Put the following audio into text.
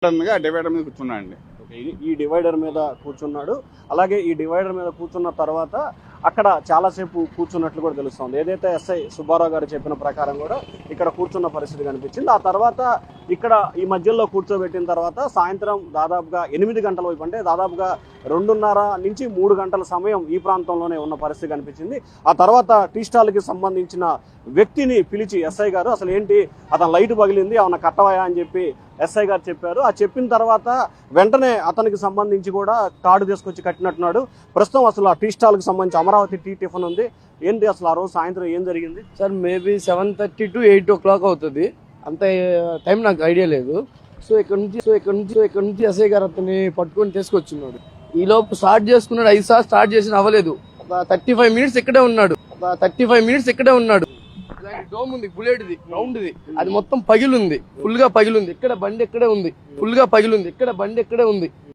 Divider మీద కూర్చున్నాండి. ఈ divider మీద కూర్చున్నాడు. అలాగే ఈ డివైడర్ మీద కూర్చున్న తర్వాత అక్కడ చాలాసేపు కూర్చున్నట్లు కూడా తెలుస్తోంది. ఏదైతే ఎస్ఐ సుబ్బారావు గారు చెప్పిన ప్రకారం కూడా ఇక్కడ కూర్చున్న పరిస్థితి కనిపించింది. ఆ తర్వాత ఇక్కడ ఈ మధ్యలో కూర్చోబెట్టిన తర్వాత సాయంత్రం దాదాపుగా 8 గంటల వైపు, అంటే దాదాపుగా 2:30 నుంచి 3 గంటల సమయం ఈ ప్రాంతంలోనే ఉన్న పరిస్థితి కనిపించింది. ఆ తర్వాత టీ స్టాల్కి సంబంధించిన వ్యక్తిని పిలిచి ఎస్ఐ గారు అసలు ఏంటి, అతను లైట్ పగిలింది ఏమన్నా కట్టవాయా అని చెప్పి ఎస్ఐ గారు చెప్పారు. ఆ చెప్పిన తర్వాత వెంటనే అతనికి సంబంధించి కూడా తాడు తీసుకొచ్చి కట్టినట్టున్నాడు. ప్రస్తుతం అసలు ఆ టీ స్టాల్కి సంబంధించి అమరావతి టీ టిఫిన్ ఉంది. ఏంటి అసలు ఆ రోజు సాయంత్రం ఏం జరిగింది? సార్ మేబీ 7:30 to 8 o'clock అవుతుంది. అంత టైం నాకు ఐడియా లేదు. సో ఇక్కడ నుంచి ఎస్ఐ గారు అతన్ని పట్టుకొని తీసుకొచ్చున్నాడు. ఈ లోపు స్టార్ట్ చేసుకున్నాడు. 5 సార్లు స్టార్ట్ చేసిన అవ్వలేదు. ఒక 35 minutes ఇక్కడే ఉన్నాడు. డోమ్ ఉంది, బుల్లెట్ది, రౌండ్ది, అది మొత్తం పగిలింది, ఫుల్ గా పగిలింది. ఇక్కడ బండి ఎక్కడే ఉంది.